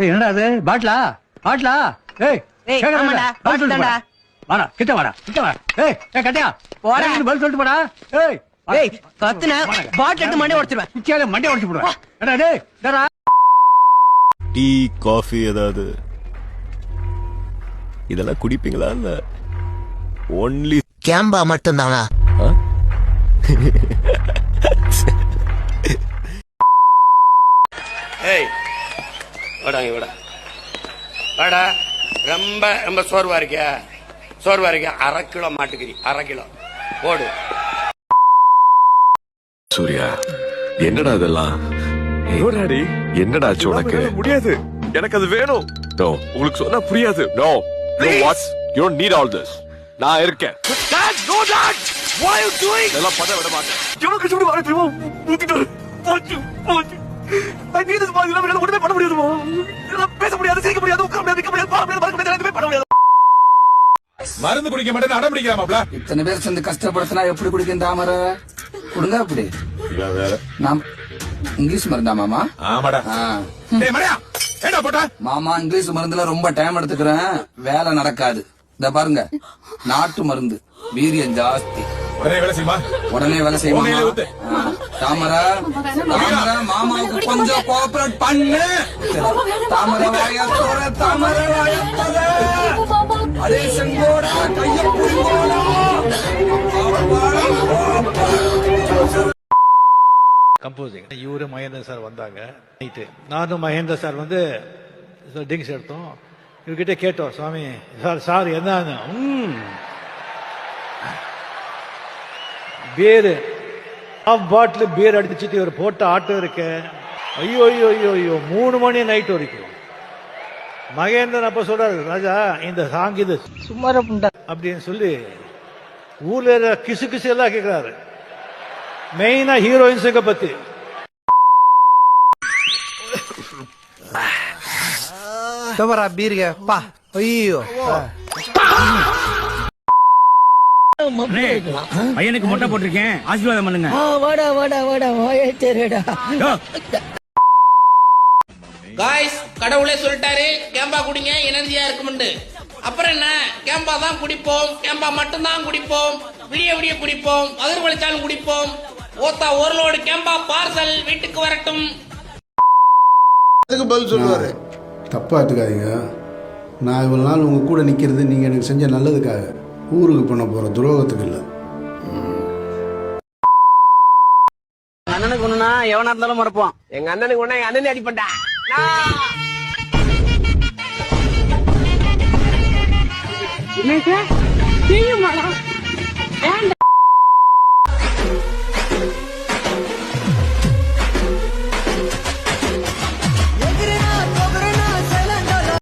என்னடா அது பாட்லா பாட்லா? ஏய் ஆமாடா வாடா கிட்ட வாடா கிட்ட வா. ஏய் கட்டியா போடா பதில் சொல்லிட்டு போடா. ஏய் ஏய் கத்துன பாட்டில் எடுத்து மண்டை உடைச்சிடுவேன். குச்சியால மண்டை உடைச்சு போடுவேன். என்னடா டேய் டேரா. டீ காஃபி ஏதாவது இதெல்லாம் குடிப்பீங்களா இல்ல ஒன்லி கேம்பா மட்டும்தானா? ஏய் வாடாங்க வாடா வாடா. ரொம்ப ரொம்ப சோர்வா இருக்கியா? சோர்வா இருக்கியா? 1/2 கிலோ மாட்டுக்கறி 1/2 கிலோ போடு. சூர்யா என்னடா இதெல்லாம்? என்னடா ஆச்சு உனக்கு? முடியாது, எனக்கு அது வேணும். நோ, உங்களுக்கு சொன்னா புரியாது. No no what's you don't need all this. நான் இருக்கேன். Dad, no dad, what are you doing? இதெல்லாம் பண்ண விட மாட்டேன். எவ்வளவு கஷ்டப்பட்டு வர தெரியுமா? ஊத்திட்டு போச்சு போச்சு. I need this மாதிரி எல்லாம் ஒண்ணுமே பண்ண முடியாதுமா. எல்லாம் பேச முடியாது, சிரிக்க முடியாது, உட்கார முடியாது, நிக்க முடியாது, பாட முடியாது, பார்க்க முடியாது, எதுவுமே பண்ண முடியாது. மருந்து குடிக்க மாட்டேன்னு அடம் பிடிக்கிறாமாப்ல. இத்தனை பேர் சேர்ந்து கஷ்டப்படுத்தினா எப்படி குடிக்கும் தாமரை? கொடுங்க அப்படி. நாம் இங்கிலீஷ் மருந்தா மாமா? ஆமாடா. டேய் மரியா, ஏடா போடா. மாமா இங்கிலீஷ் மருந்துல ரொம்ப டைம் எடுத்துக்கிறேன், வேலை நடக்காது. இத பாருங்க, நாட்டு மருந்து வீரியம் ஜாஸ்தி. உடனே வேலை செய்யுமா? உடனே வேலை செய்யுமா? தாமரை தாமரை மாமாவுக்கு கொஞ்சம் கோஆபரேட் பண்ணு. தாமரை வாயத்தோட தாமரை வாயத்தோட அதே செங்கோட கைய புடிங்கோடா. கம்போசிங் இவரு மகேந்திர சார் வந்தாங்க நைட்டு. நானும் மகேந்திர சார் வந்து ட்ரிங்க்ஸ் எடுத்தோம். இவர்கிட்ட கேட்டோம், சுவாமி சார் என்ன பேரு பாட்டில் பேர் அடிச்சுட்டு இவர் போட்ட ஆட்டம் இருக்க. ஐயோ ஐயோ ஐயோ ஐயோ 3 மணி நைட் வரைக்கும். மகேந்திரன் அப்ப சொல்றாரு, ராஜா இந்த சாங் இது சும்மார புண்டா அப்படின்னு சொல்லி ஊர்ல கிசு கிசு எல்லாம் கேட்கிறாரு. மெயினா ஹீரோயின்ஸுங்க பத்தி. பீருங்க பா. ஐயோ பையனுக்கு மொட்டை போட்டிருக்கேன், ஆசீர்வாதம் பண்ணுங்க. வாடா வாடா வாடா வாயத்தேரடா. காய்ஸ், கடவுளே சொல்லிட்டாரு கேம்பா குடிங்க எனர்ஜியா இருக்கும்னு. அப்புறம் என்ன, கேம்பா தான் குடிப்போம், கேம்பா மட்டும் தான் குடிப்போம், விடிய விடிய குடிப்போம், அதிர் வலிச்சாலும் குடிப்போம். ஓத்தா ஒரு லோடு கேம்பா பார்சல் வீட்டுக்கு வரட்டும். அதுக்கு பதில் சொல்லுவாரு. தப்பா எடுத்துக்காதீங்க, நான் இவ்வளவு நாள் உங்க கூட நிக்கிறது நீங்க எனக்கு செஞ்ச நல்லதுக்காக, ஊருக்கு பண்ண போற துரோகத்துக்கு இல்ல. அண்ணனுக்கு ஒண்ணுனா எவனா இருந்தாலும் மறப்பான். எங்க அண்ணனுக்கு ஒண்ணா எங்க அண்ணனே அடிப்பண்டா. என்ன